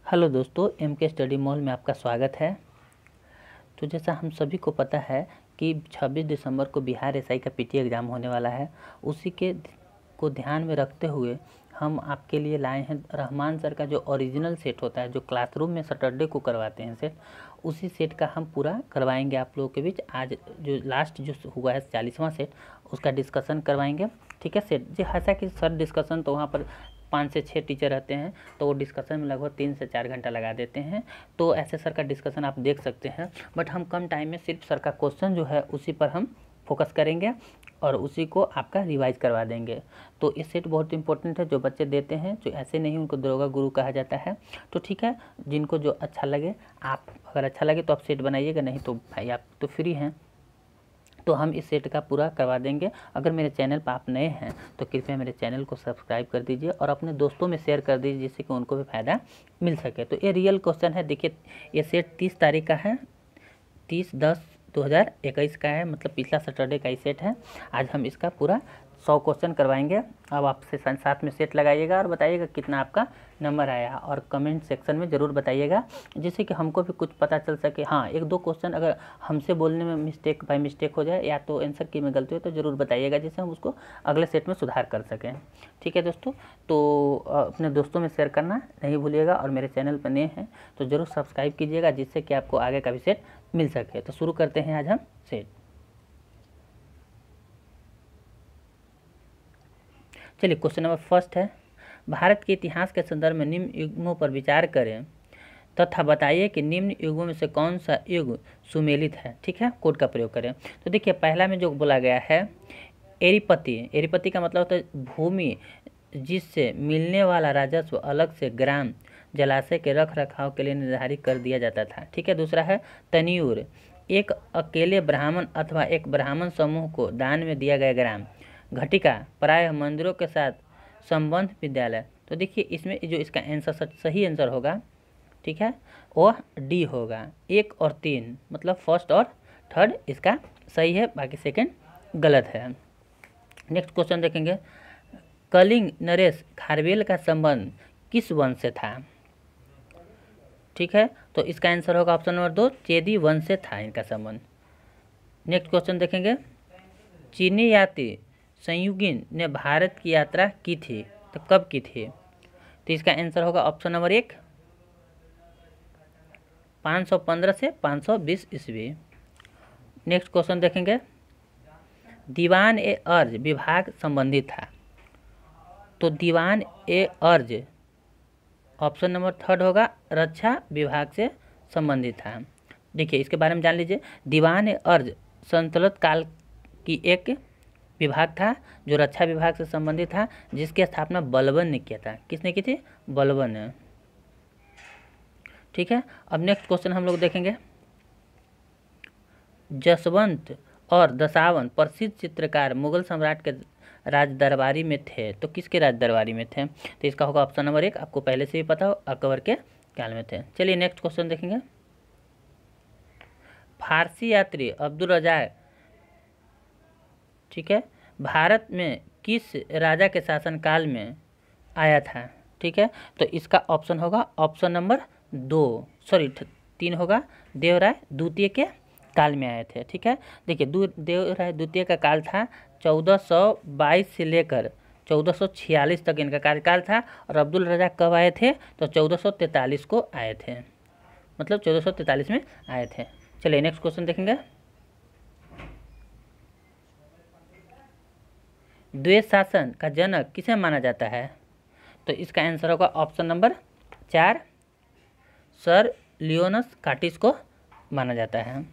Hello दोस्तों, M के study mall में आपका स्वागत है। तो जैसा हम सभी को पता है कि 26 दिसंबर को बिहार एसआई का पीटी एग्ज़ाम होने वाला है। उसी के को ध्यान में रखते हुए हम आपके लिए लाए हैं रहमान सर का जो ओरिजिनल सेट होता है, जो क्लासरूम में सैटरडे को करवाते हैं सेट, उसी सेट का हम पूरा करवाएंगे आप लोगों के बीच। आज जो लास्ट जो हुआ है 40वां सेट, उसका डिस्कशन करवाएंगे। ठीक है सेट जी, ऐसा कि सर डिस्कशन तो वहाँ पर 5 से 6 टीचर रहते हैं, तो वो डिस्कशन में लगभग 3 से 4 घंटा लगा देते हैं। तो ऐसे सर का डिस्कशन आप देख सकते हैं, बट हम कम टाइम में सिर्फ सर का क्वेश्चन जो है उसी पर हम फोकस करेंगे और उसी को आपका रिवाइज करवा देंगे। तो ये सेट बहुत इंपॉर्टेंट है, जो बच्चे देते हैं, जो ऐसे नहीं उनको दरोगा गुरु कहा जाता है। तो ठीक है, जिनको जो अच्छा लगे, आप अगर अच्छा लगे तो आप सेट बनाइएगा, नहीं तो भाई आप तो फ्री हैं। तो हम इस सेट का पूरा करवा देंगे। अगर मेरे चैनल पर आप नए हैं तो कृपया मेरे चैनल को सब्सक्राइब कर दीजिए और अपने दोस्तों में शेयर कर दीजिए, जिससे कि उनको भी फ़ायदा मिल सके। तो ये रियल क्वेश्चन है। देखिए, ये सेट 30 तारीख का है, 30/10/2021 का है, मतलब पिछला सैटरडे का ही सेट है। आज हम इसका पूरा 100 क्वेश्चन करवाएंगे। अब आपसे साथ में सेट लगाइएगा और बताइएगा कितना आपका नंबर आया, और कमेंट सेक्शन में ज़रूर बताइएगा, जिससे कि हमको भी कुछ पता चल सके। हाँ, 1-2 क्वेश्चन अगर हमसे बोलने में मिस्टेक बाय मिस्टेक हो जाए या तो आंसर की में गलती हो तो ज़रूर बताइएगा, जिससे हम उसको अगले सेट में सुधार कर सकें। ठीक है दोस्तों, तो अपने दोस्तों में शेयर करना नहीं भूलिएगा, और मेरे चैनल पर नए हैं तो ज़रूर सब्सक्राइब कीजिएगा, जिससे कि आपको आगे का भी सेट मिल सके। तो शुरू करते हैं आज हम सेट। चलिए, क्वेश्चन नंबर फर्स्ट है, भारत के इतिहास के संदर्भ में निम्न युगों पर विचार करें तथा बताइए कि निम्न युगों में से कौन सा युग सुमेलित है। ठीक है, कोड का प्रयोग करें। तो देखिए, पहला में जो बोला गया है एरीपति। एरीपति का मतलब होता है भूमि जिससे मिलने वाला राजस्व अलग से ग्राम जलाशय के रख रखाव के लिए निर्धारित कर दिया जाता था। ठीक है, दूसरा है तनियूर, एक अकेले ब्राह्मण अथवा एक ब्राह्मण समूह को दान में दिया गया ग्राम। घटिका, प्रायः मंदिरों के साथ संबंध विद्यालय। तो देखिए, इसमें जो इसका आंसर सही आंसर होगा, ठीक है, वो डी होगा। 1 और 3 मतलब फर्स्ट और थर्ड इसका सही है, बाकी सेकंड गलत है। नेक्स्ट क्वेश्चन देखेंगे, कलिंग नरेश खारवेल का संबंध किस वंश से था। ठीक है, तो इसका आंसर होगा ऑप्शन नंबर 2, चेदी वंश से था इनका संबंध। नेक्स्ट क्वेश्चन देखेंगे, चीनी यात्री संयुगिन ने भारत की यात्रा की थी, तो कब की थी। तो इसका आंसर होगा ऑप्शन नंबर 1, 515 से 520 ईस्वी। नेक्स्ट क्वेश्चन देखेंगे, दीवान ए अर्ज विभाग संबंधित था। तो दीवान ए अर्ज ऑप्शन नंबर 3 होगा, रक्षा विभाग से संबंधित था। देखिए, इसके बारे में जान लीजिए। दीवान ए अर्ज सल्तनत काल की एक विभाग था जो रक्षा विभाग से संबंधित था, जिसकी स्थापना बलबन ने किया था। किसने की थी? बलबन ने। ठीक है, अब नेक्स्ट क्वेश्चन हम लोग देखेंगे, जसवंत और दशावन प्रसिद्ध चित्रकार मुगल सम्राट के राज दरबारी में थे। तो किसके राज दरबारी में थे? तो इसका होगा ऑप्शन नंबर 1, आपको पहले से ही पता हो, अकबर के काल में थे। चलिए नेक्स्ट क्वेश्चन देखेंगे, फारसी यात्री अब्दुल रज़ाक, ठीक है, भारत में किस राजा के शासनकाल में आया था। ठीक है, तो इसका ऑप्शन होगा ऑप्शन नंबर 3 होगा, देवराय द्वितीय के काल में आए थे। ठीक है, देखिए, देवराय द्वितीय का काल था 1422 से लेकर 1446 तक इनका कार्यकाल था, और अब्दुल रज़ाक कब आए थे? तो 1443 को आए थे, मतलब 1443 में आए थे। चलिए नेक्स्ट क्वेश्चन देखेंगे, द्वैत शासन का जनक किसे माना जाता है। तो इसका आंसर होगा ऑप्शन नंबर 4, सर लियोनस कार्टिस को माना जाता है।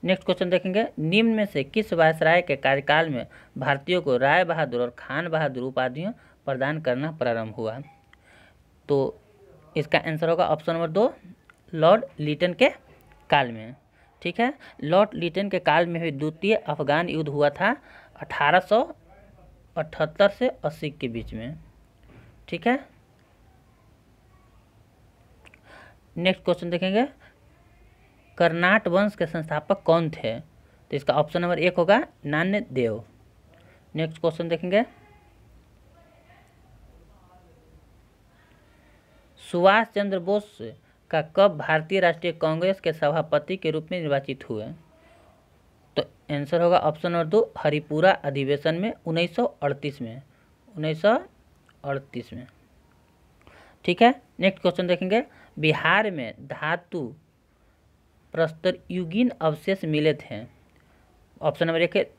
नेक्स्ट क्वेश्चन देखेंगे, निम्न में से किस वायसराय के कार्यकाल में भारतीयों को राय बहादुर और खान बहादुर उपाधियां प्रदान करना प्रारंभ हुआ। तो इसका आंसर होगा ऑप्शन नंबर 2, लॉर्ड लिटन के काल में। ठीक है, लॉर्ड लिटन के काल में भी द्वितीय अफगान युद्ध हुआ था 1878 से 80 के बीच में। ठीक है, नेक्स्ट क्वेश्चन देखेंगे, कर्नाट वंश के संस्थापक कौन थे। तो इसका ऑप्शन नंबर 1 होगा नान्य देव। नेक्स्ट क्वेश्चन देखेंगे, सुभाष चंद्र बोस का कब भारतीय राष्ट्रीय कांग्रेस के सभापति के रूप में निर्वाचित हुए? तो आंसर होगा ऑप्शन नंबर 2, हरिपुरा अधिवेशन में 1938 में, 1938 में। ठीक है, नेक्स्ट क्वेश्चन देखेंगे। बिहार में धातु प्रस्तरयुगीन अवशेष मिले थे। ऑप्शन नंबर 1 है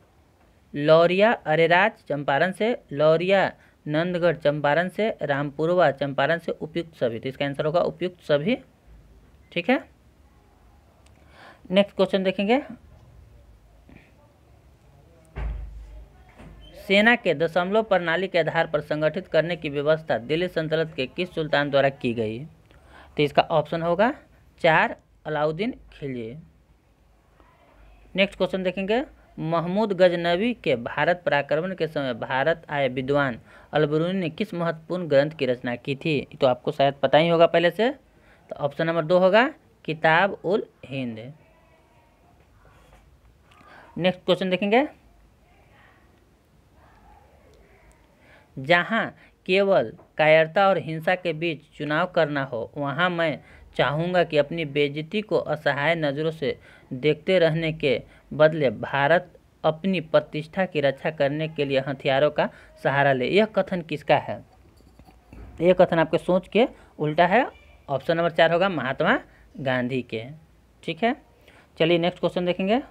लौरिया अरेराज चंपारण से, लौरिया नंदगढ़ चंपारण से, रामपुरवा चंपारण से, उपयुक्त सभी। तो इसका आंसर होगा उपयुक्त सभी। ठीक है, नेक्स्ट क्वेश्चन देखेंगे। सेना के दशमलव प्रणाली के आधार पर संगठित करने की व्यवस्था दिल्ली सल्तनत के किस सुल्तान द्वारा की गई? तो इसका ऑप्शन होगा 4 अलाउद्दीन खिलजी। नेक्स्ट क्वेश्चन देखेंगे। महमूद गजनवी के भारत पराक्रमण के समय भारत आए विद्वान अलबरूनी ने किस महत्वपूर्ण ग्रंथ की रचना की थी? तो आपको शायद पता ही होगा पहले से। तो ऑप्शन नंबर 2 होगा किताब उल हिंद। नेक्स्ट क्वेश्चन देखेंगे। जहाँ केवल कायरता और हिंसा के बीच चुनाव करना हो, वहाँ मैं चाहूँगा कि अपनी बेइज्जती को असहाय नज़रों से देखते रहने के बदले भारत अपनी प्रतिष्ठा की रक्षा करने के लिए हथियारों का सहारा ले। यह कथन किसका है? यह कथन आपके सोच के उल्टा है। ऑप्शन नंबर 4 होगा महात्मा गांधी के। ठीक है, चलिए नेक्स्ट क्वेश्चन देखेंगे।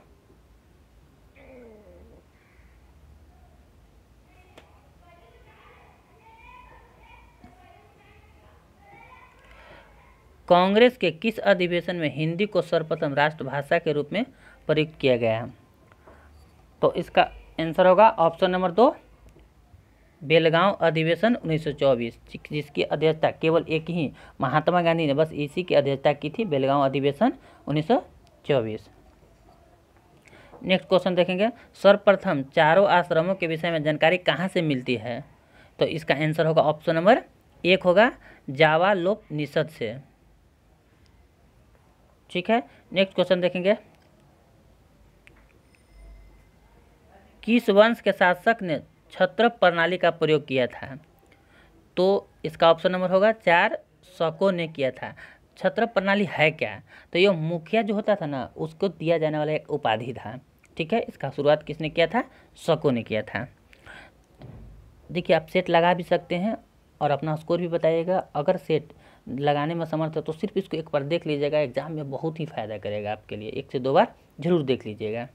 कांग्रेस के किस अधिवेशन में हिंदी को सर्वप्रथम राष्ट्रभाषा के रूप में प्रयुक्त किया गया? तो इसका आंसर होगा ऑप्शन नंबर 2 बेलगांव अधिवेशन 1924, जिसकी अध्यक्षता केवल एक ही महात्मा गांधी ने बस इसी की अध्यक्षता की थी, बेलगांव अधिवेशन 1924। नेक्स्ट क्वेश्चन देखेंगे। सर्वप्रथम चारों आश्रमों के विषय में जानकारी कहाँ से मिलती है? तो इसका आंसर होगा ऑप्शन नंबर 1 होगा जावालोपनिषद से। ठीक है, नेक्स्ट क्वेश्चन देखेंगे। किस वंश के शासक ने क्षत्रप प्रणाली का प्रयोग किया था? तो इसका ऑप्शन नंबर होगा 4 शकों ने किया था। क्षत्रप प्रणाली है क्या? तो ये मुखिया जो होता था ना, उसको दिया जाने वाला एक उपाधि था। ठीक है, इसका शुरुआत किसने किया था? शकों ने किया था। देखिए, आप सेट लगा भी सकते हैं और अपना स्कोर भी बताइएगा। अगर सेट लगाने में समर्थ है तो सिर्फ इसको एक बार देख लीजिएगा, एग्जाम में बहुत ही फायदा करेगा आपके लिए। 1 से 2 बार जरूर देख लीजिएगा।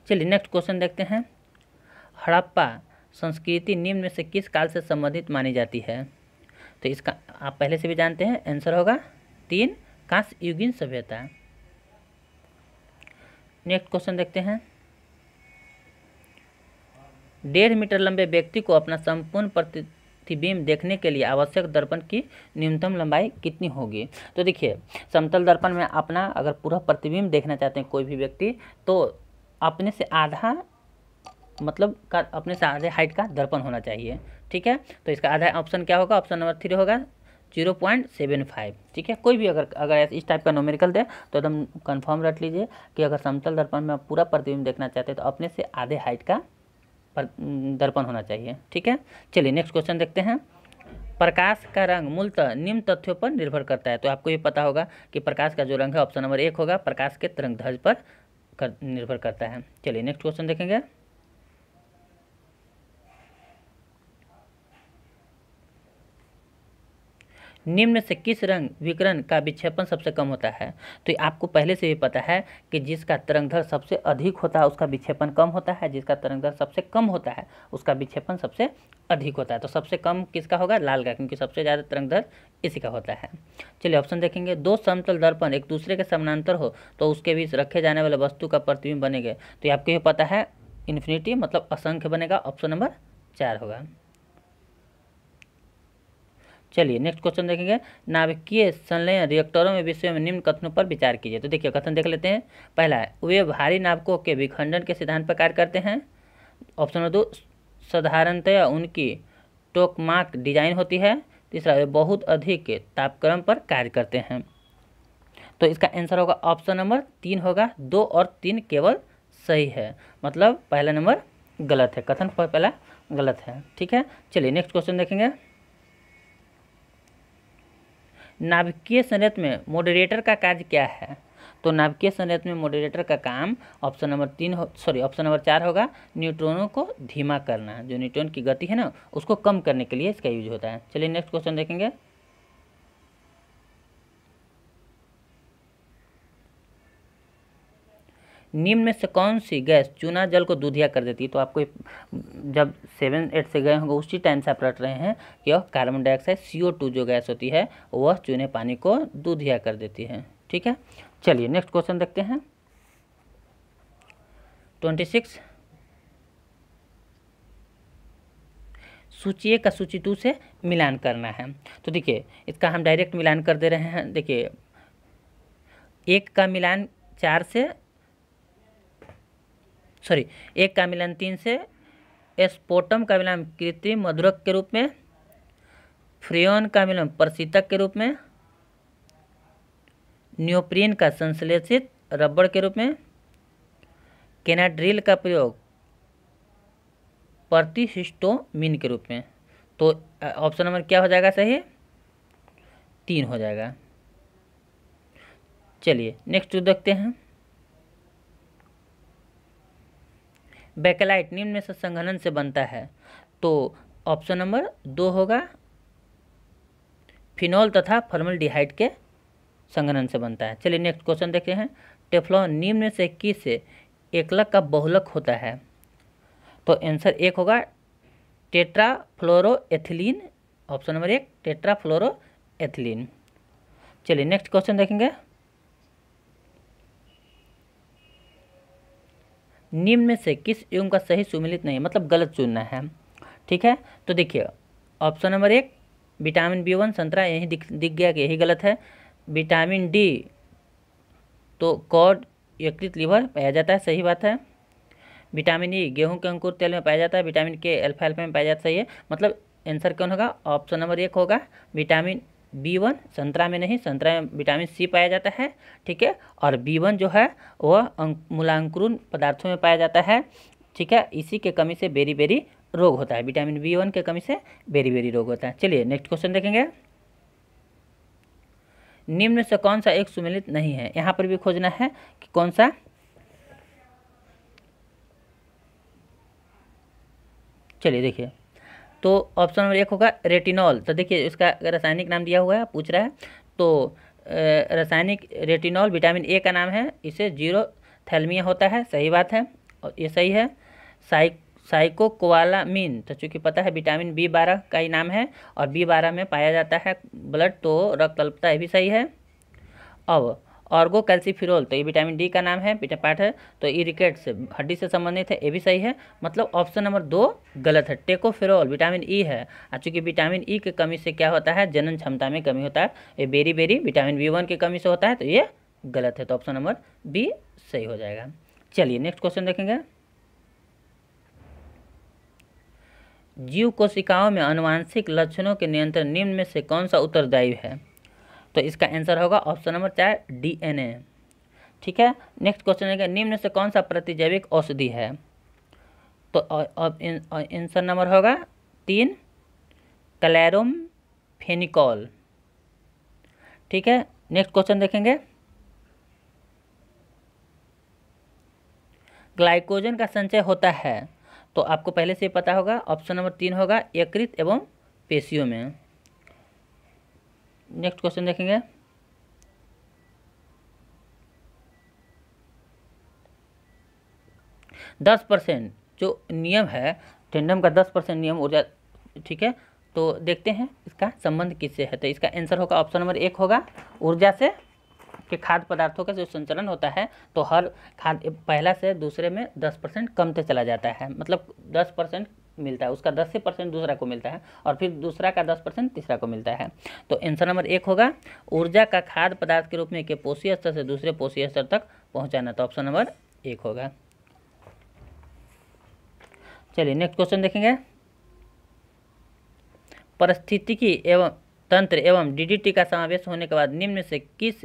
चलिए नेक्स्ट क्वेश्चन देखते हैं। हड़प्पा संस्कृति निम्न में से किस काल से संबंधित मानी जाती है? तो इसका आप पहले से भी जानते हैं, आंसर होगा 3 कांस्य युगीन सभ्यता। नेक्स्ट क्वेश्चन देखते हैं। 1.5 मीटर लंबे व्यक्ति को अपना संपूर्ण प्रतिबिंब देखने के लिए आवश्यक दर्पण की न्यूनतम लंबाई कितनी होगी? तो देखिए, समतल दर्पण में अपना अगर पूरा प्रतिबिंब देखना चाहते हैं कोई भी व्यक्ति, तो अपने से आधा मतलब का अपने से आधे हाइट का दर्पण होना चाहिए। ठीक है, तो इसका आधा ऑप्शन क्या होगा? ऑप्शन नंबर 3 होगा 0.75। ठीक है, कोई भी अगर इस टाइप का न्यूमेरिकल दे तो एकदम कंफर्म रख लीजिए कि अगर समतल दर्पण में पूरा प्रतिबिंब देखना चाहते हैं तो अपने से आधे हाइट का दर्पण होना चाहिए। ठीक है, चलिए नेक्स्ट क्वेश्चन देखते हैं। प्रकाश का रंग मूलतः निम्न तथ्यों पर निर्भर करता है। तो आपको ये पता होगा कि प्रकाश का जो रंग है ऑप्शन नंबर 1 होगा प्रकाश के तरंगदैर्घ्य पर निर्भर करता है। चलिए नेक्स्ट क्वेश्चन देखेंगे। निम्न से किस रंग विकिरण का विक्षेपण सबसे कम होता है? तो आपको पहले से भी पता है कि जिसका तरंगदैर्घ्य सबसे अधिक होता है उसका विक्षेपण कम होता है, जिसका तरंगदैर्घ्य सबसे कम होता है उसका विक्षेपण सबसे अधिक होता है। तो सबसे कम किसका होगा? लाल का, क्योंकि सबसे ज़्यादा तरंगदैर्घ्य इसी का होता है। चलिए ऑप्शन देखेंगे। 2 समतल दर्पण एक दूसरे के समानांतर हो तो उसके बीच रखे जाने वाले वस्तु का प्रतिबिंब बनेगा। तो ये आपको ये पता है इन्फिनिटी मतलब असंख्य बनेगा। ऑप्शन नंबर 4 होगा। चलिए नेक्स्ट क्वेश्चन देखेंगे। नाभिकीय संलयन रिएक्टरों में विषय में निम्न कथनों पर विचार कीजिए। तो देखिए कथन देख लेते हैं। पहला है वे भारी नाभिकों के विखंडन के सिद्धांत पर कार्य करते हैं। ऑप्शन नंबर 2 साधारणतया उनकी टोकमाक डिजाइन होती है। तीसरा वे बहुत अधिक तापक्रम पर कार्य करते हैं। तो इसका आंसर होगा ऑप्शन नंबर 3 होगा। 2 और 3 केवल सही है, मतलब पहला नंबर गलत है, कथन पहला गलत है। ठीक है, चलिए नेक्स्ट क्वेश्चन देखेंगे। नाभिकीय संरचना में मॉडरेटर का कार्य क्या है? तो नाभिकीय संरचना में मॉडरेटर का काम ऑप्शन नंबर 4 होगा, न्यूट्रॉनों को धीमा करना। जो न्यूट्रॉन की गति है ना, उसको कम करने के लिए इसका यूज होता है। चलिए नेक्स्ट क्वेश्चन देखेंगे। निम्न में से कौन सी गैस चूना जल को दूधिया कर देती है? तो आपको जब 7, 8 से गए होंगे उसी टाइम से आप रट रहे हैं कि कार्बन डाइऑक्साइड CO2 जो गैस होती है वह चूने पानी को दूधिया कर देती है। ठीक है, चलिए नेक्स्ट क्वेश्चन देखते हैं। 26, सूची 1 का सूची 2 से मिलान करना है। तो देखिए इसका हम डायरेक्ट मिलान कर दे रहे हैं। देखिए 1 का मिलान 4 से, 1 का मिलान 3 से, स्फोटम का मिलान कृत्रिम मधुरक के रूप में, फ्रेयॉन का मिलान प्रशीतक के रूप में, नियोप्रीन का संश्लेषित रबड़ के रूप में, केनाड्रिल का प्रयोग प्रतिहिस्टोमिन के रूप में। तो ऑप्शन नंबर क्या हो जाएगा सही? 3 हो जाएगा। चलिए नेक्स्ट देखते हैं। बेकेलाइट निम्न में से संघनन से बनता है। तो ऑप्शन नंबर 2 होगा, फिनॉल तथा फॉर्मल्डिहाइड के संघनन से बनता है। चलिए नेक्स्ट क्वेश्चन देखते हैं। टेफ्लॉन निम्न में से किस एकलक का बहुलक होता है? तो आंसर 1 होगा, टेट्राफ्लोरोएथिलीन। Option number 1 टेट्राफ्लोरोएथिलीन। चलिए नेक्स्ट क्वेश्चन देखेंगे। निम्न में से किस युग्म का सही सुमेलित नहीं है, मतलब गलत चुनना है। ठीक है, तो देखिए ऑप्शन नंबर 1 विटामिन B1 संतरा, यही दिख गया कि यही गलत है। विटामिन D तो कॉड यकृत लिवर पाया जाता है, सही बात है। विटामिन E गेहूं के अंकुर तेल में पाया जाता है। विटामिन K अल्फा में पाया जाता है, सही है। मतलब आंसर कौन होगा? ऑप्शन नंबर 1 होगा, विटामिन B1 संतरा में नहीं, संतरा में विटामिन C पाया जाता है। ठीक है, और B1 जो है वह मूलांकुरण पदार्थों में पाया जाता है। ठीक है, इसी के कमी से बेरी बेरी रोग होता है। विटामिन B1 के कमी से बेरी बेरी रोग होता है। चलिए नेक्स्ट क्वेश्चन देखेंगे। निम्न में से कौन सा एक सुमेलित नहीं है? यहाँ पर भी खोजना है कि कौन सा। चलिए देखिए, तो ऑप्शन नंबर 1 होगा रेटिनॉल। तो देखिए इसका रासायनिक नाम दिया हुआ है, पूछ रहा है। तो रासायनिक रेटिनॉल विटामिन A का नाम है, इसे जीरोथैल्मिया होता है, सही बात है, और ये सही है। साइकोकोबालामिन, तो चूँकि पता है विटामिन B12 का ही नाम है और B12 में पाया जाता है ब्लड, तो रक्त अल्पता, ये भी सही है। अब ऑर्गो कैल्सीफिरोल, तो ये विटामिन D का नाम है, बीटा पार्ट है, तो इरिकेट से हड्डी से संबंधित है, ये भी सही है। मतलब ऑप्शन नंबर 2 गलत है। टेकोफेरोल विटामिन E है, और चूँकि विटामिन E की कमी से क्या होता है? जनन क्षमता में कमी होता है। ये बेरी बेरी विटामिन B1 की कमी से होता है, तो ये गलत है। तो ऑप्शन नंबर B सही हो जाएगा। चलिए नेक्स्ट क्वेश्चन देखेंगे। जीव कोशिकाओं में आनुवांशिक लक्षणों के नियंत्रण निम्न में से कौन सा उत्तरदायी है? तो इसका आंसर होगा ऑप्शन नंबर 4 DNA। ठीक है, नेक्स्ट क्वेश्चन है, निम्न में से कौन सा प्रतिजैविक औषधि है? तो आंसर नंबर होगा 3 क्लोरामफेनिकोल। ठीक है, नेक्स्ट क्वेश्चन देखेंगे। ग्लाइकोजन का संचय होता है, तो आपको पहले से पता होगा, ऑप्शन नंबर 3 होगा यकृत एवं पेशियों में। नेक्स्ट क्वेश्चन देखेंगे। दस % जो नियम है टेंडम का 10% नियम ऊर्जा। ठीक है, तो देखते हैं इसका संबंध किससे है। तो इसका आंसर होगा ऑप्शन नंबर 1 होगा, ऊर्जा से के खाद्य पदार्थों का जो संचलन होता है, तो हर खाद्य पहला से दूसरे में 10% कमते चला जाता है। मतलब 10% मिलता है, उसका 10% दूसरा को मिलता है, और फिर दूसरा का 10% तीसरा को मिलता है। तो आंसर नंबर 1 होगा, ऊर्जा का खाद्य पदार्थ के रूप में एक पोषीय स्तर से दूसरे पोषीय स्तर तक पहुंचाना। तो ऑप्शन नंबर 1 होगा। चलिए नेक्स्ट क्वेश्चन देखेंगे। पारिस्थितिकी एवं तंत्र एवं DDT का समावेश होने के बाद निम्न में से किस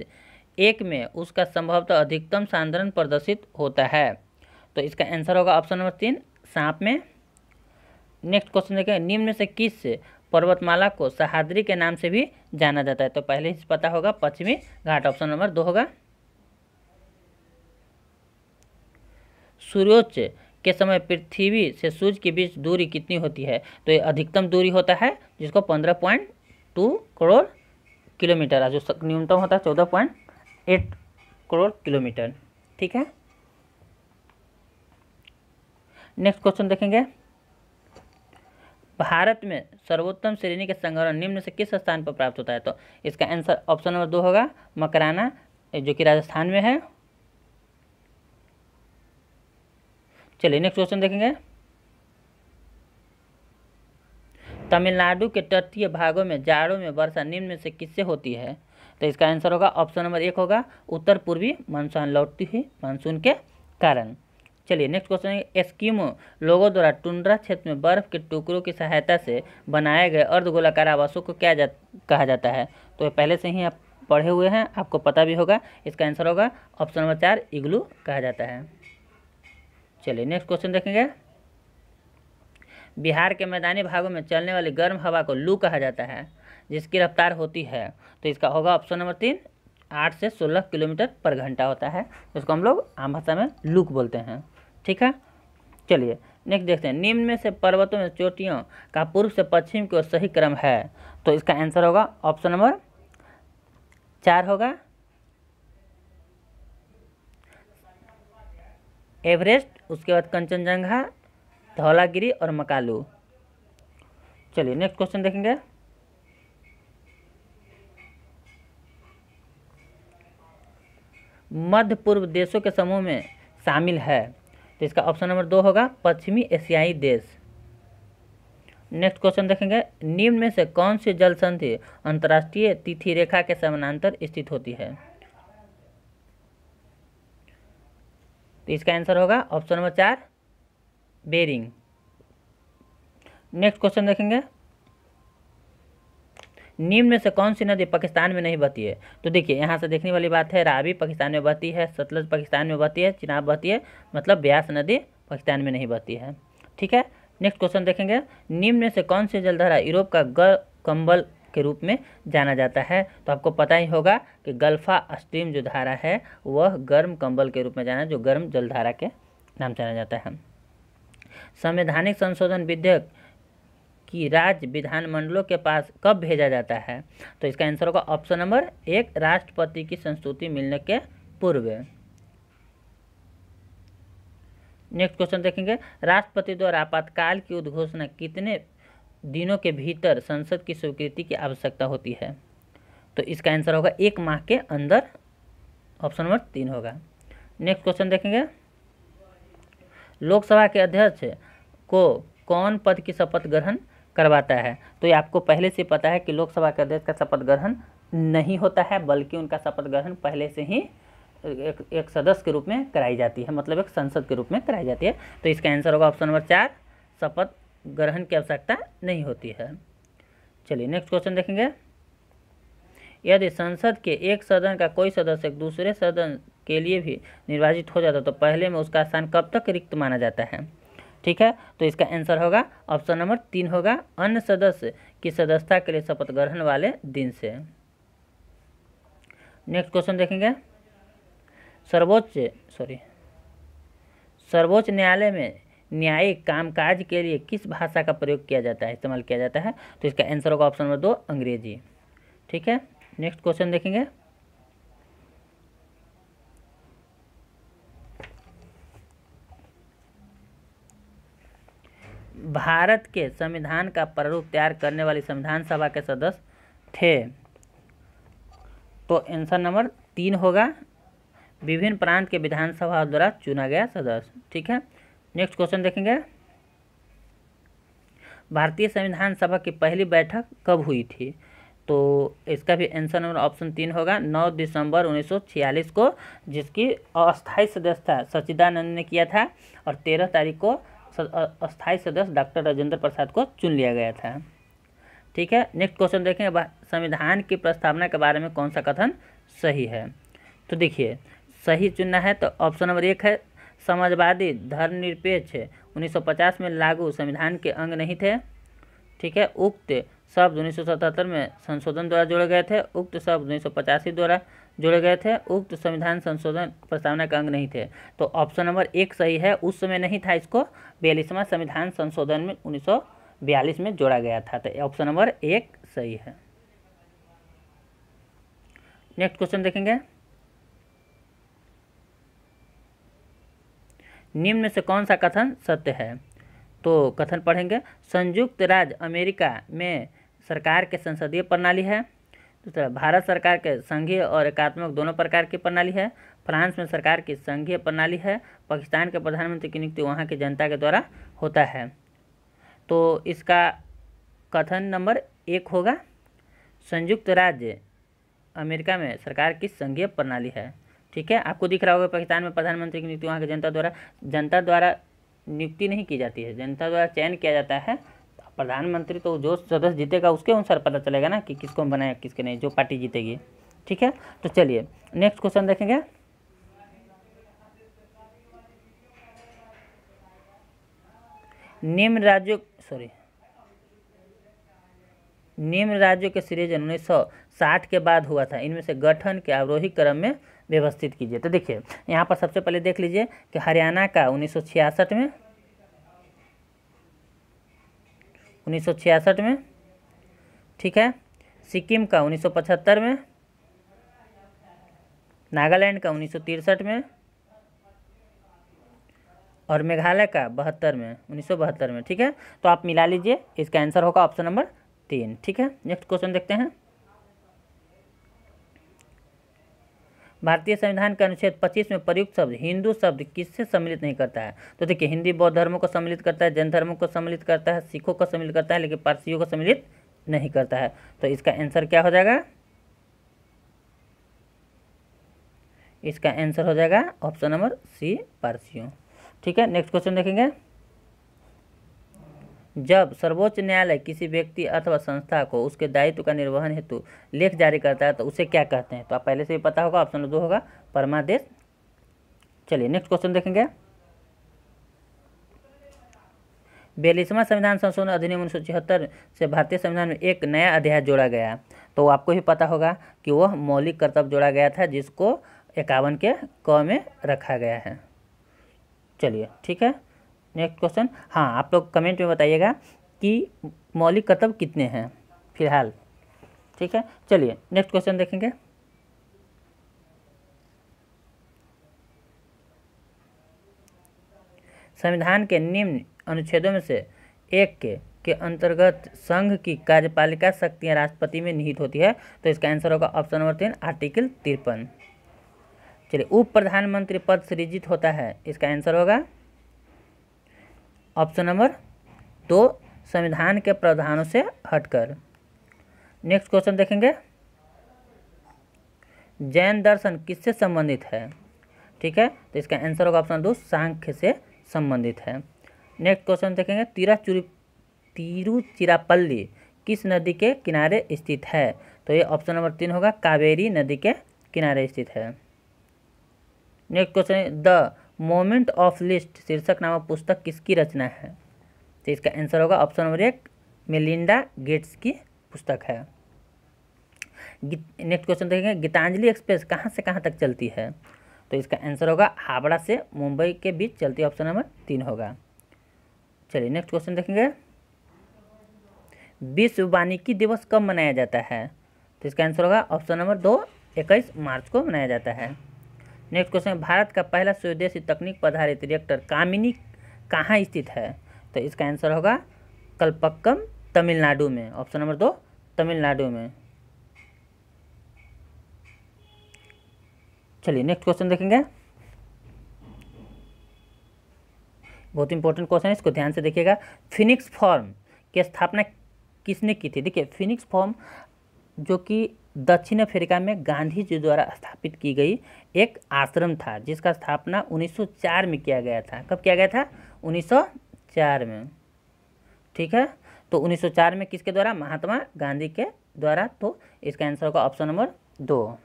एक में उसका संभवतः अधिकतम सांद्रण प्रदर्शित होता है? तो इसका आंसर होगा ऑप्शन नंबर 3 सांप में। नेक्स्ट क्वेश्चन देखें, निम्न में से किस पर्वतमाला को सह्याद्री के नाम से भी जाना जाता है? तो पहले ही पता होगा, पश्चिमी घाट, ऑप्शन नंबर 2 होगा। सूर्योदय के समय पृथ्वी से सूर्य के बीच दूरी कितनी होती है? तो ये अधिकतम दूरी होता है जिसको 15.2 करोड़ किलोमीटर, और जो न्यूनतम होता है 14.8 करोड़ किलोमीटर। ठीक है, नेक्स्ट क्वेश्चन देखेंगे। भारत में सर्वोत्तम श्रेणी के संग्रहण निम्न से किस स्थान पर प्राप्त होता है? तो इसका आंसर ऑप्शन नंबर 2 होगा, मकराना, जो कि राजस्थान में है। चलिए नेक्स्ट क्वेश्चन देखेंगे। तमिलनाडु के तटीय भागों में जाड़ों में वर्षा निम्न में से किससे होती है? तो इसका आंसर होगा ऑप्शन नंबर 1 होगा, उत्तर पूर्वी मानसून लौटती हुई मानसून के कारण। चलिए नेक्स्ट क्वेश्चन है, एस्किमो लोगों द्वारा टुंड्रा क्षेत्र में बर्फ के टुकड़ों की सहायता से बनाए गए अर्धगोलाकार आवासों को क्या कहा जाता है? तो ये पहले से ही आप पढ़े हुए हैं, आपको पता भी होगा। इसका आंसर होगा ऑप्शन नंबर 4, इग्लू कहा जाता है। चलिए नेक्स्ट क्वेश्चन देखेंगे। बिहार के मैदानी भागों में चलने वाली गर्म हवा को लू कहा जाता है, जिसकी रफ्तार होती है। तो इसका होगा ऑप्शन नंबर 3, 8 से 16 किलोमीटर पर घंटा होता है, जिसको हम लोग आम भाषा में लू बोलते हैं। ठीक है, चलिए नेक्स्ट देखते हैं। निम्न में से पर्वतों में चोटियों का पूर्व से पश्चिम की ओर सही क्रम है? तो इसका आंसर होगा ऑप्शन नंबर 4 होगा, एवरेस्ट, उसके बाद कंचनजंगा, धौलागिरी और मकालू। चलिए नेक्स्ट क्वेश्चन देखेंगे। मध्य पूर्व देशों के समूह में शामिल है? तो इसका ऑप्शन नंबर 2 होगा, पश्चिमी एशियाई देश। नेक्स्ट क्वेश्चन देखेंगे। निम्न में से कौन सी जल संधि अंतर्राष्ट्रीय तिथि रेखा के समानांतर स्थित होती है? तो इसका आंसर होगा ऑप्शन नंबर 4, बेरिंग। नेक्स्ट क्वेश्चन देखेंगे। निम्न में से कौन सी नदी पाकिस्तान में नहीं बहती है? तो देखिए यहाँ से देखने वाली बात है, रावी पाकिस्तान में बहती है, सतलज पाकिस्तान में बहती है, चिनाब बहती है, मतलब ब्यास नदी पाकिस्तान में नहीं बहती है। ठीक है, नेक्स्ट क्वेश्चन देखेंगे। निम्न में से कौन सी जलधारा यूरोप का गर्म कंबल के रूप में जाना जाता है? तो आपको पता ही होगा कि गल्फा स्ट्रीम जो धारा है वह गर्म कंबल के रूप में जाना, जो गर्म जलधारा के नाम से जाना जाता है। संवैधानिक संशोधन विधेयक कि राज्य विधानमंडलों के पास कब भेजा जाता है? तो इसका आंसर होगा ऑप्शन नंबर 1, राष्ट्रपति की संस्तुति मिलने के पूर्व। नेक्स्ट क्वेश्चन देखेंगे। राष्ट्रपति द्वारा आपातकाल की उद्घोषणा कितने दिनों के भीतर संसद की स्वीकृति की आवश्यकता होती है? तो इसका आंसर होगा 1 माह के अंदर, ऑप्शन नंबर 3 होगा। नेक्स्ट क्वेश्चन देखेंगे। लोकसभा के अध्यक्ष को कौन पद की शपथ ग्रहण करवाता है? तो ये आपको पहले से पता है कि लोकसभा के अध्यक्ष का शपथ ग्रहण नहीं होता है, बल्कि उनका शपथ ग्रहण पहले से ही एक सदस्य के रूप में कराई जाती है, मतलब एक संसद के रूप में कराई जाती है। तो इसका आंसर होगा ऑप्शन नंबर 4, शपथ ग्रहण की आवश्यकता नहीं होती है। चलिए नेक्स्ट क्वेश्चन देखेंगे। यदि संसद के एक सदन का कोई सदस्य एक दूसरे सदन के लिए भी निर्वाचित हो जाता तो पहले में उसका स्थान कब तक रिक्त माना जाता है? ठीक है, तो इसका आंसर होगा ऑप्शन नंबर 3 होगा, अन्य सदस्य की सदस्यता के लिए शपथ ग्रहण वाले दिन से। नेक्स्ट क्वेश्चन देखेंगे। सर्वोच्च न्यायालय में न्यायिक कामकाज के लिए किस भाषा का प्रयोग किया जाता है, इस्तेमाल किया जाता है? तो इसका आंसर होगा ऑप्शन नंबर 2, अंग्रेजी। ठीक है, नेक्स्ट क्वेश्चन देखेंगे। भारत के संविधान का प्रारूप तैयार करने वाली संविधान सभा के सदस्य थे? तो आंसर नंबर 3 होगा, विभिन्न प्रांत के विधानसभा द्वारा चुना गया सदस्य। ठीक है, नेक्स्ट क्वेश्चन देखेंगे। भारतीय संविधान सभा की पहली बैठक कब हुई थी? तो इसका भी आंसर नंबर ऑप्शन 3 होगा, 9 दिसंबर 1946 को, जिसकी अस्थायी सदस्यता सच्चिदानंद ने किया था, और 13 तारीख को अस्थायी सदस्य डॉक्टर राजेंद्र प्रसाद को चुन लिया गया था। ठीक है, नेक्स्ट क्वेश्चन देखें। संविधान की प्रस्तावना के बारे में कौन सा कथन सही है? तो देखिए, सही चुनना है तो ऑप्शन नंबर 1 है, समाजवादी धर्मनिरपेक्ष 1950 में लागू संविधान के अंग नहीं थे। ठीक है। उक्त शब्द 1977 में संशोधन द्वारा जोड़े गए थे। उक्त शब्द 1985 द्वारा जोड़े गए थे। उक्त संविधान संशोधन प्रस्तावना का अंग नहीं थे। तो ऑप्शन नंबर 1 सही है। उस समय नहीं था, इसको 42वां संविधान संशोधन में 1942 में जोड़ा गया था। तो ऑप्शन नंबर 1 सही है। नेक्स्ट क्वेश्चन देखेंगे, निम्न में से कौन सा कथन सत्य है? तो कथन पढ़ेंगे, संयुक्त राज्य अमेरिका में सरकार के संसदीय प्रणाली है। दूसरा, भारत सरकार के संघीय और एकात्मक दोनों प्रकार की प्रणाली है। फ्रांस में सरकार की संघीय प्रणाली है। पाकिस्तान के प्रधानमंत्री की नियुक्ति वहाँ की जनता के द्वारा होता है। तो इसका कथन नंबर 1 होगा, संयुक्त राज्य अमेरिका में सरकार की संघीय प्रणाली है। ठीक है, आपको दिख रहा होगा पाकिस्तान में प्रधानमंत्री की नियुक्ति वहाँ की जनता द्वारा नियुक्ति नहीं की जाती है, जनता द्वारा चयन किया जाता है। प्रधानमंत्री तो जो सदस्य जीतेगा उसके अनुसार पता चलेगा ना कि किसको बनाया किसके नहीं, जो पार्टी जीतेगी। ठीक है, तो चलिए नेक्स्ट क्वेश्चन देखेंगे, निम्न राज्यों के सृजन 1960 के बाद हुआ था। इनमें से गठन के अवरोही क्रम में व्यवस्थित कीजिए। तो देखिए यहाँ पर सबसे पहले देख लीजिए कि हरियाणा का 1966 में, ठीक है, सिक्किम का 1975 में, नागालैंड का 1963 में और मेघालय का 1972 में। ठीक है, तो आप मिला लीजिए, इसका आंसर होगा ऑप्शन नंबर 3। ठीक है, नेक्स्ट क्वेश्चन देखते हैं, भारतीय संविधान के अनुच्छेद 25 में प्रयुक्त शब्द हिंदू शब्द किससे सम्मिलित नहीं करता है? तो देखिए हिंदी बौद्ध धर्मों को सम्मिलित करता है, जैन धर्मों को सम्मिलित करता है, सिखों को सम्मिलित करता है, लेकिन पारसियों को सम्मिलित नहीं करता है। तो इसका आंसर क्या हो जाएगा? इसका आंसर हो जाएगा ऑप्शन नंबर सी, पारसियों। ठीक है, नेक्स्ट क्वेश्चन देखेंगे, जब सर्वोच्च न्यायालय किसी व्यक्ति अथवा संस्था को उसके दायित्व का निर्वहन हेतु लेख जारी करता है तो उसे क्या कहते हैं? तो आप पहले से ही पता होगा, ऑप्शन 2 होगा परमादेश। चलिए नेक्स्ट क्वेश्चन देखेंगे, 42वां संविधान संशोधन अधिनियम 1976 से भारतीय संविधान में एक नया अध्याय जोड़ा गया। तो आपको ही पता होगा कि वह मौलिक कर्तव्य जोड़ा गया था, जिसको 51 के क में रखा गया है। चलिए ठीक है, नेक्स्ट क्वेश्चन, हाँ आप लोग कमेंट में बताइएगा कि मौलिक कर्तव्य कितने हैं फिलहाल। ठीक है, चलिए नेक्स्ट क्वेश्चन देखेंगे, संविधान के निम्न अनुच्छेदों में से एक के अंतर्गत संघ की कार्यपालिका शक्तियां राष्ट्रपति में निहित होती है। तो इसका आंसर होगा ऑप्शन नंबर 3, आर्टिकल 53। चलिए, उप प्रधानमंत्री पद सृजित होता है, इसका आंसर होगा ऑप्शन नंबर 2, संविधान के प्रावधानों से हटकर। नेक्स्ट क्वेश्चन देखेंगे, जैन दर्शन किससे संबंधित है? ठीक है, तो इसका आंसर होगा ऑप्शन 2, सांख्य से संबंधित है। नेक्स्ट क्वेश्चन देखेंगे, तिरुचिरापल्ली किस नदी के किनारे स्थित है? तो ये ऑप्शन नंबर 3 होगा, कावेरी नदी के किनारे स्थित है। Next question, the moment of list शीर्षक नामक पुस्तक किसकी रचना है? तो इसका आंसर होगा ऑप्शन नंबर 1, मेलिंडा गेट्स की पुस्तक है। नेक्स्ट क्वेश्चन देखेंगे, गीतांजलि एक्सप्रेस कहाँ से कहाँ तक चलती है? तो इसका आंसर होगा हावड़ा से मुंबई के बीच चलती, ऑप्शन नंबर 3 होगा। चलिए नेक्स्ट क्वेश्चन देखेंगे, विश्व वानिकी दिवस कब मनाया जाता है? तो इसका आंसर होगा ऑप्शन नंबर 2, 21 मार्च को मनाया जाता है। नेक्स्ट क्वेश्चन, भारत का पहला स्वदेशी तकनीक पर आधारित रिएक्टर कामिनी कहाँ स्थित है? तो इसका आंसर होगा कलपक्कम, तमिलनाडु में, ऑप्शन नंबर 2, तमिलनाडु में। चलिए नेक्स्ट क्वेश्चन देखेंगे, बहुत इंपॉर्टेंट क्वेश्चन है, इसको ध्यान से देखिएगा। फिनिक्स फॉर्म की स्थापना किसने की थी? देखिए फिनिक्स फॉर्म जो कि दक्षिण अफ्रीका में गांधी जी द्वारा स्थापित की गई एक आश्रम था, जिसका स्थापना 1904 में किया गया था। कब किया गया था? 1904 में। ठीक है, तो 1904 में किसके द्वारा? महात्मा गांधी के द्वारा। तो इसका आंसर होगा ऑप्शन नंबर 2।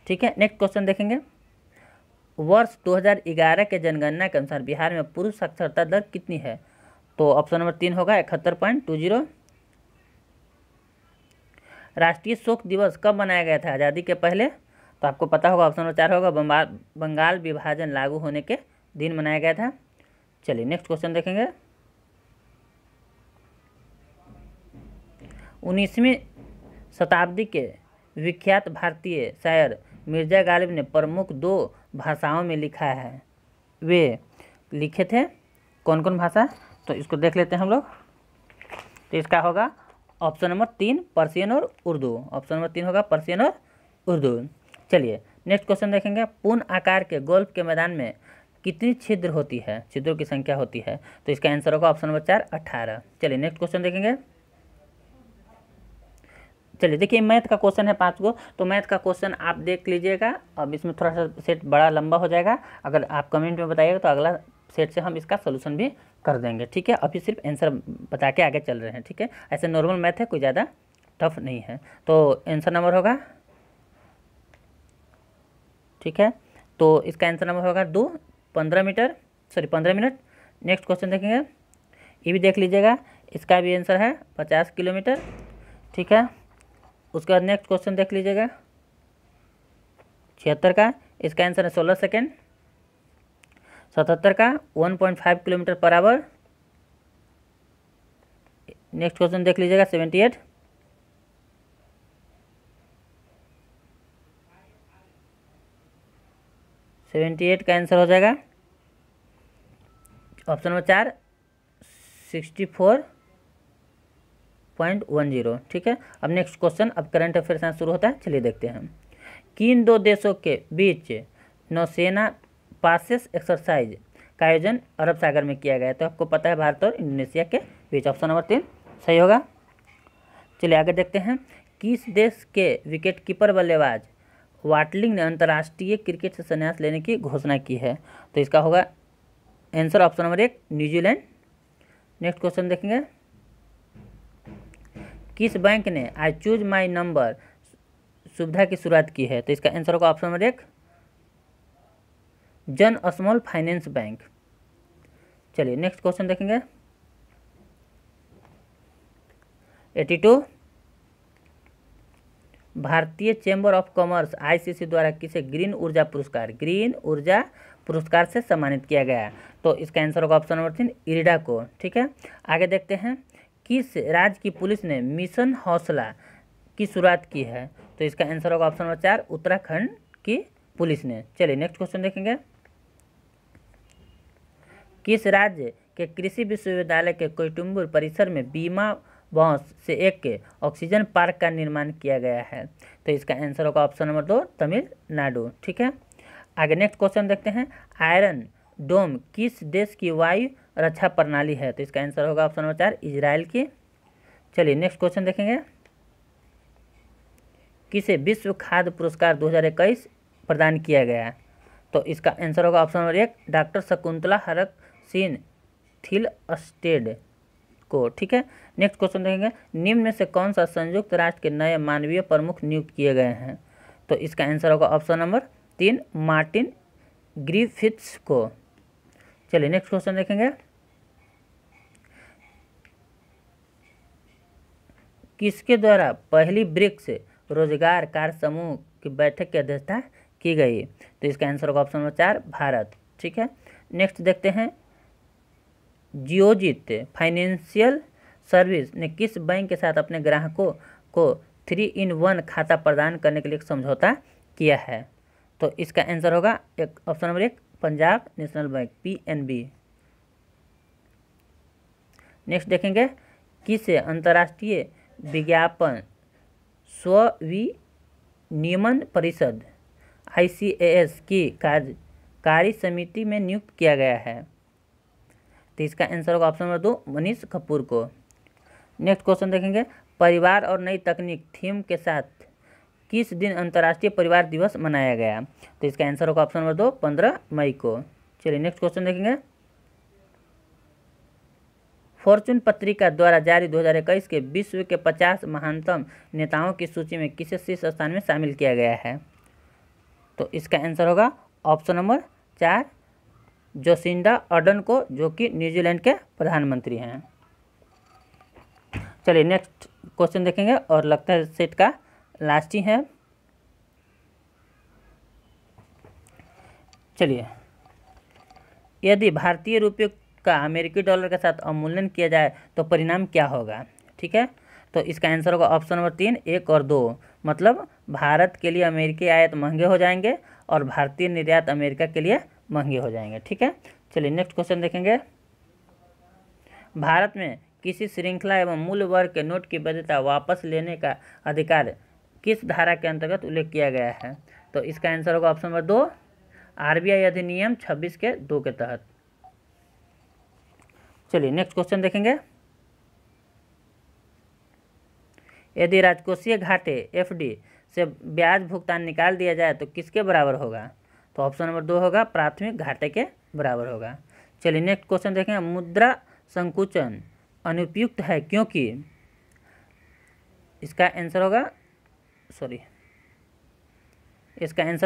ठीक है, नेक्स्ट क्वेश्चन देखेंगे, वर्ष 2011 के जनगणना के अनुसार बिहार में पुरुष साक्षरता दर कितनी है? तो ऑप्शन नंबर 3 होगा 71.20। राष्ट्रीय शोक दिवस कब मनाया गया था? आज़ादी के पहले। तो आपको पता होगा ऑप्शन नंबर 4 होगा बंगाल विभाजन लागू होने के दिन मनाया गया था। चलिए नेक्स्ट क्वेश्चन देखेंगे। 19वीं शताब्दी के विख्यात भारतीय शायर मिर्जा गालिब ने प्रमुख 2 भाषाओं में लिखा है। वे लिखे थे कौन कौन भाषा? तो इसको देख लेते हैं हम लोग। तो इसका होगा ऑप्शन नंबर 3 पर्शियन और उर्दू। ऑप्शन नंबर 3 होगा पर्शियन और उर्दू। चलिए नेक्स्ट क्वेश्चन देखेंगे। पूर्ण आकार के गोल्फ के मैदान में कितनी छिद्र होती है? छिद्रों की संख्या होती है। तो इसका आंसर होगा ऑप्शन नंबर 4 18। चलिए नेक्स्ट क्वेश्चन देखेंगे। चलिए देखिए मैथ का क्वेश्चन है 5 गो। तो मैथ का क्वेश्चन आप देख लीजिएगा। अब इसमें थोड़ा सा सेट बड़ा लंबा हो जाएगा। अगर आप कमेंट में बताइएगा तो अगला सेट से हम इसका सोल्यूशन भी कर देंगे। ठीक है, अभी सिर्फ आंसर बता के आगे चल रहे हैं। ठीक है, ऐसे नॉर्मल मैथ है, कोई ज़्यादा टफ नहीं है। तो आंसर नंबर होगा, ठीक है, तो इसका आंसर नंबर होगा 2 15 मिनट। नेक्स्ट क्वेश्चन देखेंगे। ये भी देख लीजिएगा, इसका भी आंसर है 50 किलोमीटर। ठीक है, उसके बाद नेक्स्ट क्वेश्चन देख लीजिएगा 76 का, इसका आंसर है 16 सेकेंड। 77 का 1.5 kilometre per hour. Next question देख लीजिएगा 78। 78 का आंसर हो जाएगा ऑप्शन नंबर 4 64.10। ठीक है, अब नेक्स्ट क्वेश्चन, अब करंट अफेयर से शुरू होता है। चलिए देखते हैं। किन 2 देशों के बीच नौसेना पासेस एक्सरसाइज का आयोजन अरब सागर में किया गया है? तो आपको पता है भारत और इंडोनेशिया के बीच। ऑप्शन नंबर 3 सही होगा। चलिए आगे देखते हैं। किस देश के विकेट कीपर बल्लेबाज वाटलिंग ने अंतर्राष्ट्रीय क्रिकेट से संन्यास लेने की घोषणा की है? तो इसका होगा answer option number 1 New Zealand. Next question देखेंगे। किस बैंक ने आई चूज माई नंबर सुविधा की शुरुआत की है? तो इसका आंसर होगा ऑप्शन नंबर 1 जन स्मॉल फाइनेंस बैंक। चलिए नेक्स्ट क्वेश्चन देखेंगे। 82 भारतीय चैम्बर ऑफ कॉमर्स आईसीसी द्वारा किसे ग्रीन ऊर्जा पुरस्कार से सम्मानित किया गया? तो इसका आंसर होगा ऑप्शन नंबर 3 इरिडा को। ठीक है, आगे देखते हैं। किस राज्य की पुलिस ने मिशन हौसला की शुरुआत की है? तो इसका आंसर होगा ऑप्शन नंबर 4 उत्तराखंड की पुलिस ने। चलिए नेक्स्ट क्वेश्चन देखेंगे। किस राज्य के कृषि विश्वविद्यालय के कोयटुम्बुर परिसर में बीमा बांस से एक ऑक्सीजन पार्क का निर्माण किया गया है? तो इसका आंसर होगा ऑप्शन नंबर 2 तमिलनाडु। ठीक है, आगे नेक्स्ट क्वेश्चन देखते हैं। आयरन डोम किस देश की वायु रक्षा प्रणाली है? तो इसका आंसर होगा ऑप्शन नंबर 4 इजराइल की। चलिए नेक्स्ट क्वेश्चन देखेंगे। किसे विश्व खाद्य पुरस्कार 2021 प्रदान किया गया? तो इसका आंसर होगा option number 1 doctor Shakuntala Harak Singh Thilsted को। ठीक है, नेक्स्ट क्वेश्चन देखेंगे। निम्न में से कौन सा संयुक्त राष्ट्र के नए मानवीय प्रमुख नियुक्त किए गए हैं? तो इसका आंसर होगा ऑप्शन नंबर 3 मार्टिन ग्रिफिथ्स को। चलिए नेक्स्ट क्वेश्चन देखेंगे। किसके द्वारा पहली ब्रिक्स रोजगार कार्य समूह की बैठक की अध्यक्षता की गई? तो इसका आंसर होगा ऑप्शन नंबर 4 भारत। ठीक है, नेक्स्ट देखते हैं। जियोजित फाइनेंशियल सर्विस ने किस बैंक के साथ अपने ग्राहकों को 3-in-1 खाता प्रदान करने के लिए समझौता किया है? तो इसका आंसर होगा option number 1 Punjab national bank PNB। Next देखेंगे। किस अंतर्राष्ट्रीय विज्ञापन स्वविनियमन परिषद ICAS की कार्यकारी समिति में नियुक्त किया गया है? तो इसका आंसर होगा ऑप्शन नंबर 2 मनीष कपूर को। नेक्स्ट क्वेश्चन देखेंगे। परिवार और नई तकनीक थीम के साथ किस दिन अंतर्राष्ट्रीय परिवार दिवस मनाया गया? तो इसका आंसर होगा ऑप्शन नंबर 2 15 मई को। चलिए नेक्स्ट क्वेश्चन देखेंगे। फॉर्चून पत्रिका द्वारा जारी 2021 के विश्व के 50 महानतम नेताओं की सूची में किसे शीर्ष स्थान में शामिल किया गया है? तो इसका आंसर होगा ऑप्शन नंबर 4 जोसिंडा अर्डर्न को, जो कि न्यूजीलैंड के प्रधानमंत्री हैं। चलिए नेक्स्ट क्वेश्चन देखेंगे और लगता है सेट का लास्ट ही है। चलिए, यदि भारतीय रुपये का अमेरिकी डॉलर के साथ अवमूल्यन किया जाए तो परिणाम क्या होगा? ठीक है, तो इसका आंसर होगा ऑप्शन नंबर 3, 1 और 2। मतलब भारत के लिए अमेरिकी आयात महंगे हो जाएंगे और भारतीय निर्यात अमेरिका के लिए महंगे हो जाएंगे। ठीक है, चलिए नेक्स्ट क्वेश्चन देखेंगे। भारत में किसी श्रृंखला एवं मूल्य वर्ग के नोट की वैधता वापस लेने का अधिकार किस धारा के अंतर्गत उल्लेख किया गया है? तो इसका आंसर होगा ऑप्शन नंबर 2, आरबीआई अधिनियम 26 के 2 के तहत। चलिए नेक्स्ट क्वेश्चन देखेंगे। यदि राजकोषीय घाटे एफडी से ब्याज भुगतान निकाल दिया जाए तो किसके बराबर होगा? तो ऑप्शन नंबर 2 होगा प्राथमिक घाटे के बराबर होगा। चलिए नेक्स्ट क्वेश्चन देखेंगे। मुद्रा संकुचन अनुपयुक्त है क्योंकि? इसका आंसर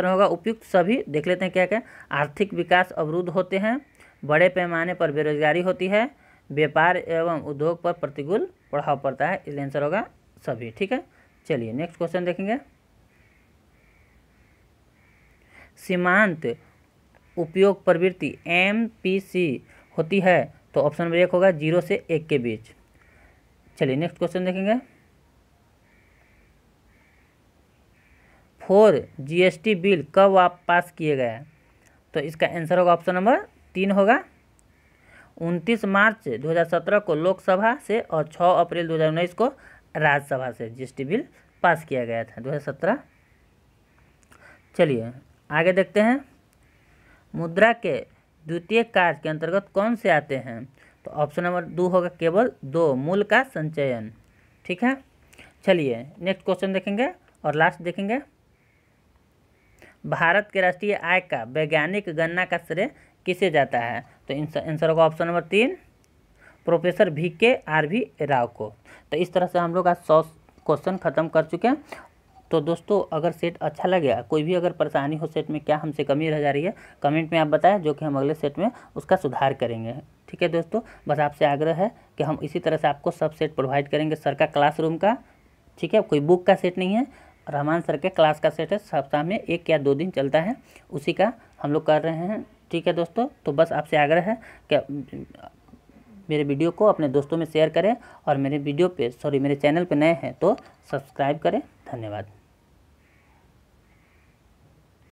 होगा उपयुक्त सभी। देख लेते हैं क्या क्या। आर्थिक विकास अवरुद्ध होते हैं, बड़े पैमाने पर बेरोजगारी होती है, व्यापार एवं उद्योग पर प्रतिकूल प्रभाव पड़ता है। इसलिए आंसर होगा सभी। ठीक है, चलिए नेक्स्ट क्वेश्चन देखेंगे। सीमांत उपयोग प्रवृत्ति MPC होती है तो ऑप्शन नंबर 1 होगा 0 से 1 के बीच। चलिए नेक्स्ट क्वेश्चन देखेंगे। 4 GST बिल कब पास किए गए? तो इसका आंसर होगा ऑप्शन नंबर 3 होगा 29 मार्च 2017 को लोकसभा से और 6 अप्रैल 2019 को राज्यसभा से GST बिल पास किया गया था 2017। चलिए आगे देखते हैं। मुद्रा के द्वितीय कार्य के अंतर्गत कौन से आते हैं? तो ऑप्शन नंबर 2 होगा केवल 2, मूल का संचयन। ठीक है, चलिए नेक्स्ट क्वेश्चन देखेंगे और लास्ट देखेंगे। भारत के राष्ट्रीय आय का वैज्ञानिक गणना का श्रेय किसे जाता है? तो आंसर होगा option number 3, professor VKRV Rao को। तो इस तरह से हम लोग आज 100 क्वेश्चन खत्म कर चुके हैं। तो दोस्तों अगर सेट अच्छा लगे, कोई भी अगर परेशानी हो सेट में, क्या हमसे कमी रह जा रही है, कमेंट में आप बताएं, जो कि हम अगले सेट में उसका सुधार करेंगे। ठीक है दोस्तों, बस आपसे आग्रह है कि हम इसी तरह से आपको सब सेट प्रोवाइड करेंगे सर का क्लासरूम का। ठीक है, कोई बुक का सेट नहीं है, रहमान सर के क्लास का सेट है, सप्ताह में 1 या 2 दिन चलता है, उसी का हम लोग कर रहे हैं। ठीक है दोस्तों, तो बस आपसे आग्रह है कि मेरे वीडियो को अपने दोस्तों में शेयर करें और मेरे चैनल पे नए हैं तो सब्सक्राइब करें। धन्यवाद।